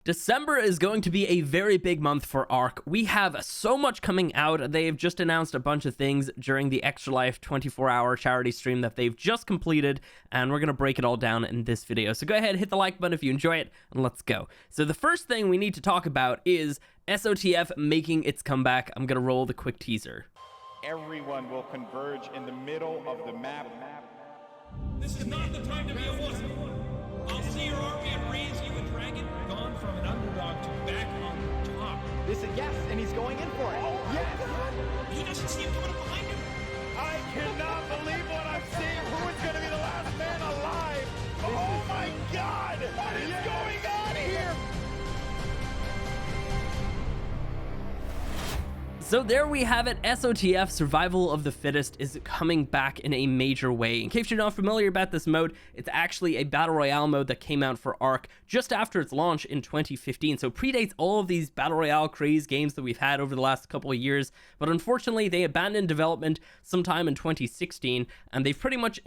December is going to be a very big month for ARK. We have so much coming out. They've just announced a bunch of things during the Extra Life 24-hour charity stream that they've just completed, and we're going to break it all down in this video. So go ahead, hit the like button if you enjoy it, and let's go. So the first thing we need to talk about is SOTF making its comeback. I'm going to roll the quick teaser. Everyone will converge in the middle of the map. This is not the time to be a wuss. I'll see your army and raise you a dragon. Gone from an underdog to back on top. This is yes, and he's going in for it. Yes! He doesn't see him coming up behind him. I cannot believe what I'm seeing. Who is going to be the last man alive? Oh my God! What is going on here? So there we have it. SOTF, Survival of the Fittest, is coming back in a major way. In case you're not familiar about this mode, it's actually a Battle Royale mode that came out for ARK just after its launch in 2015. So predates all of these Battle Royale craze games that we've had over the last couple of years. But unfortunately, they abandoned development sometime in 2016, and they've pretty much,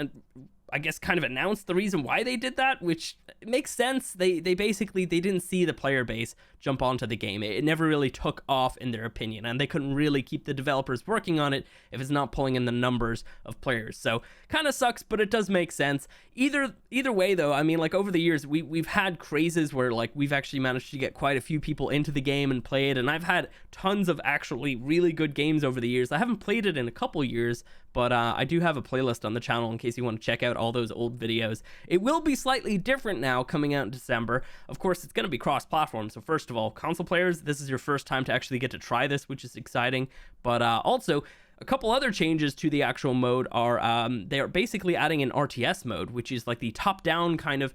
I guess, kind of announced the reason why they did that, which makes sense. They basically didn't see the player base jump onto the game. It never really took off in their opinion, and they couldn't really keep the developers working on it if it's not pulling in the numbers of players. So kind of sucks, but it does make sense. Either way though, I mean, like, over the years we've had crazes where, like, we've actually managed to get quite a few people into the game and play it, and I've had tons of actually really good games over the years. I haven't played it in a couple years, but I do have a playlist on the channel in case you want to check out all those old videos. It will be slightly different now coming out in December. Of course, it's going to be cross-platform. So first of all, console players, this is your first time to actually get to try this, which is exciting. But also, a couple other changes to the actual mode are they are basically adding an RTS mode, which is like the top-down kind of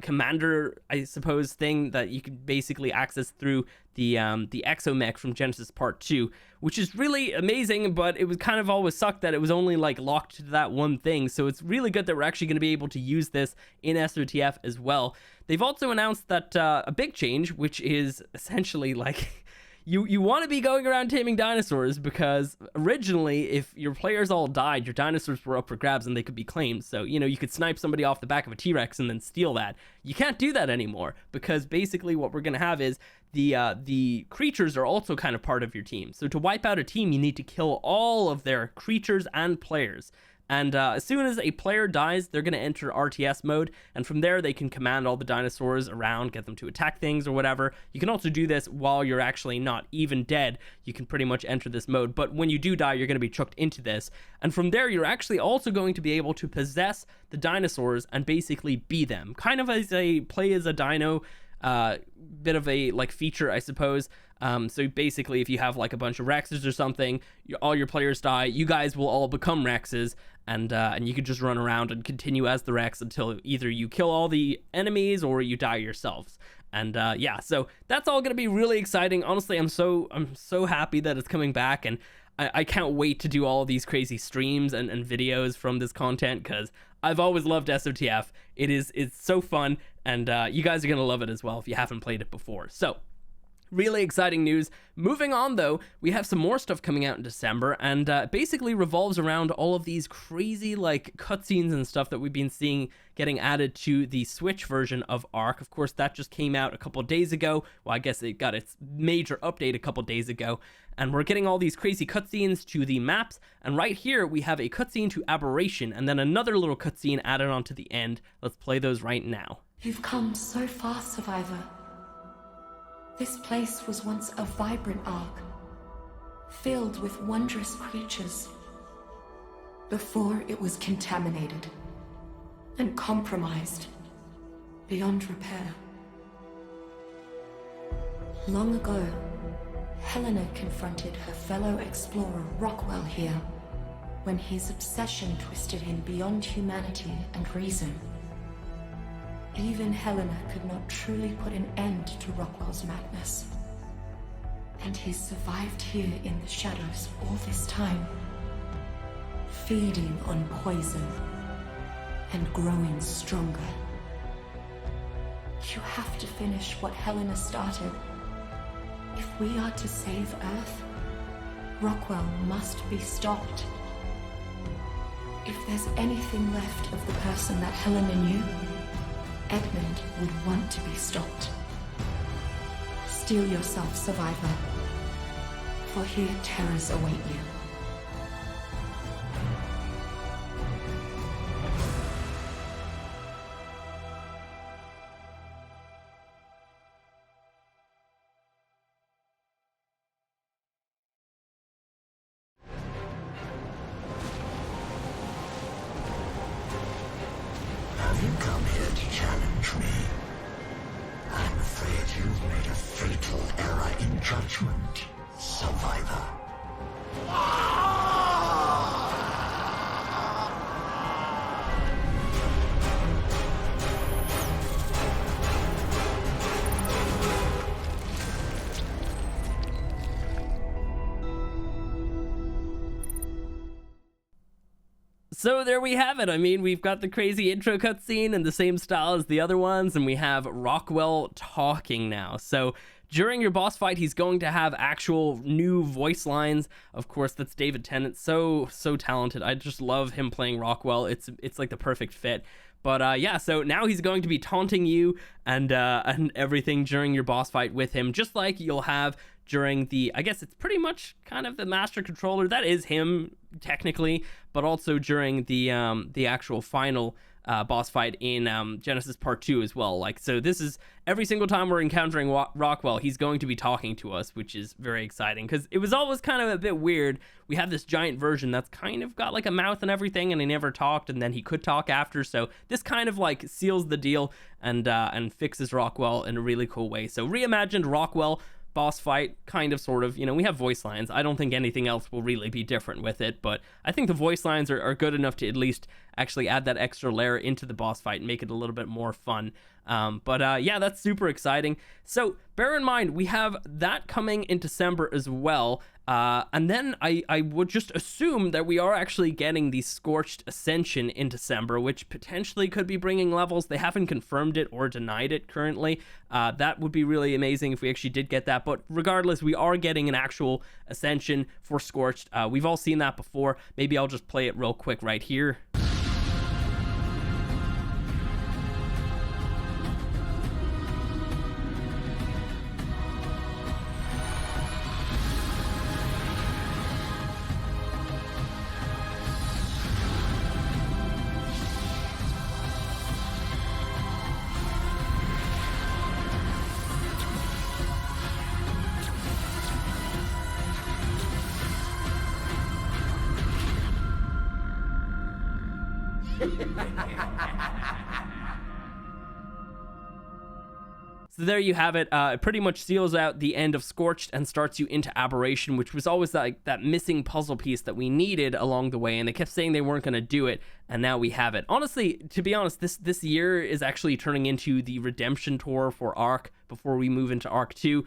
commander, I suppose, thing that you can basically access through the Exomech from Genesis Part 2, which is really amazing, but it was kind of always sucked that it was only like locked to that one thing. So it's really good that we're actually going to be able to use this in SOTF as well. They've also announced that a big change, which is essentially like You want to be going around taming dinosaurs, because originally, if your players all died, your dinosaurs were up for grabs and they could be claimed. So, you know, you could snipe somebody off the back of a T-Rex and then steal that. You can't do that anymore, because basically what we're going to have is the creatures are also kind of part of your team. So to wipe out a team, you need to kill all of their creatures and players. And as soon as a player dies, they're going to enter RTS mode, and from there they can command all the dinosaurs around, get them to attack things or whatever. You can also do this while you're actually not even dead. You can pretty much enter this mode, but when you do die, you're going to be chucked into this. And from there, you're actually also going to be able to possess the dinosaurs and basically be them. Kind of as a play as a dino, bit of a like feature, I suppose. So basically, if you have like a bunch of Rexes or something, all your players die, you guys will all become Rexes, and you can just run around and continue as the Rex until either you kill all the enemies or you die yourselves. And yeah, so that's all gonna be really exciting. Honestly, I'm so happy that it's coming back, and I can't wait to do all of these crazy streams and videos from this content, because I've always loved SOTF. It's so fun, and you guys are gonna love it as well if you haven't played it before. So really exciting news. Moving on though, we have some more stuff coming out in December, and basically revolves around all of these crazy like cutscenes and stuff that we've been seeing getting added to the Switch version of ARK. Of course, that just came out a couple days ago. Well, I guess it got its major update a couple days ago, and we're getting all these crazy cutscenes to the maps. And right here we have a cutscene to Aberration, and then another little cutscene added on to the end. Let's play those right now. You've come so far, Survivor. This place was once a vibrant ARK, filled with wondrous creatures, before it was contaminated and compromised beyond repair. Long ago, Helena confronted her fellow explorer Rockwell here, when his obsession twisted him beyond humanity and reason. Even Helena could not truly put an end to Rockwell's madness. And he's survived here in the shadows all this time, feeding on poison and growing stronger. You have to finish what Helena started. If we are to save Earth, Rockwell must be stopped. If there's anything left of the person that Helena knew, Edmund would want to be stopped. Steel yourself, survivor. For here terrors await you. Have you come here to challenge me? I'm afraid you've made a fatal error in judgment, survivor. So there we have it. I mean, we've got the crazy intro cutscene in the same style as the other ones, and we have Rockwell talking now. So during your boss fight, he's going to have actual new voice lines. Of course, that's David Tennant. So talented. I just love him playing Rockwell. It's like the perfect fit. But yeah, so now he's going to be taunting you and everything during your boss fight with him, just like you'll have during the, I guess it's pretty much kind of the Master Controller. That is him technically, but also during the actual final boss fight in Genesis Part 2 as well. Like, so this is every single time we're encountering Rockwell, he's going to be talking to us, which is very exciting because it was always kind of a bit weird. We have this giant version that's kind of got like a mouth and everything, and he never talked, and then he could talk after. So this kind of like seals the deal and fixes Rockwell in a really cool way. So reimagined Rockwell boss fight, kind of, sort of, you know, we have voice lines. I don't think anything else will really be different with it, but I think the voice lines are good enough to at least actually add that extra layer into the boss fight and make it a little bit more fun. But yeah, that's super exciting. So bear in mind, we have that coming in December as well. And then I would just assume that we are actually getting the Scorched Ascension in December, which potentially could be bringing levels. They haven't confirmed it or denied it currently. That would be really amazing if we actually did get that. But regardless, we are getting an actual Ascension for Scorched. We've all seen that before. Maybe I'll just play it real quick right here. So there you have it. It pretty much seals out the end of Scorched and starts you into Aberration, which was always like that missing puzzle piece that we needed along the way, and they kept saying they weren't going to do it, and now we have it. Honestly, to be honest, this year is actually turning into the redemption tour for ARK before we move into ARK 2,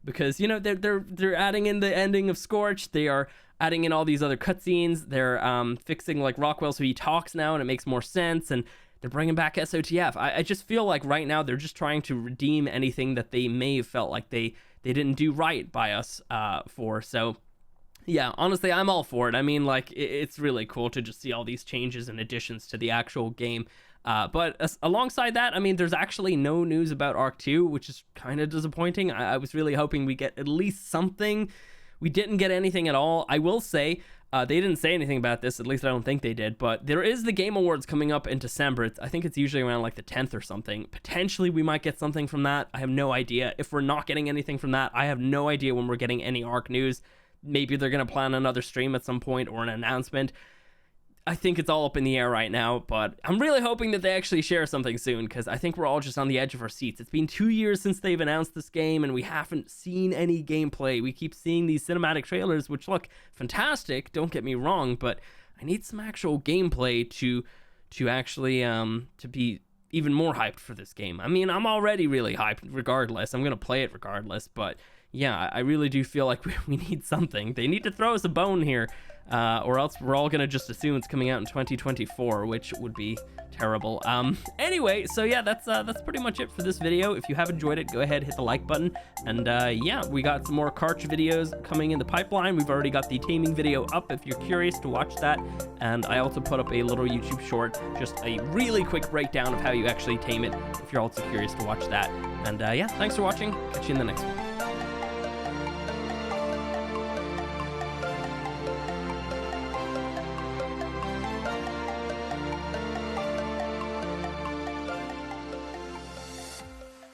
because, you know, they're adding in the ending of Scorched. They are adding in all these other cutscenes. They're fixing like Rockwell so he talks now and it makes more sense, and they're bringing back SOTF. I just feel like right now they're just trying to redeem anything that they may have felt like they didn't do right by us for. So yeah, honestly, I'm all for it. I mean, like, it's really cool to just see all these changes and additions to the actual game. But alongside that, I mean, there's actually no news about ARK 2, which is kind of disappointing. I was really hoping we get at least something. We didn't get anything at all. I will say, they didn't say anything about this, at least I don't think they did, but there is the Game Awards coming up in December. I think it's usually around like the 10th or something. Potentially we might get something from that. I have no idea. If we're not getting anything from that, I have no idea when we're getting any ARK news. Maybe they're going to plan another stream at some point or an announcement. I think it's all up in the air right now, but I'm really hoping that they actually share something soon, because I think we're all just on the edge of our seats. It's been 2 years since they've announced this game, and we haven't seen any gameplay. We keep seeing these cinematic trailers, which look fantastic, don't get me wrong, but I need some actual gameplay to actually to be even more hyped for this game. I mean, I'm already really hyped regardless. I'm going to play it regardless, but yeah, I really do feel like we need something. They need to throw us a bone here. or else we're all gonna just assume it's coming out in 2024, which would be terrible. Anyway, so yeah, that's pretty much it for this video. If you have enjoyed it, go ahead, hit the like button, and yeah, we got some more Carch videos coming in the pipeline. We've already got the taming video up if you're curious to watch that, and I also put up a little YouTube short, just a really quick breakdown of how you actually tame it if you're also curious to watch that. And yeah, thanks for watching. Catch you in the next one.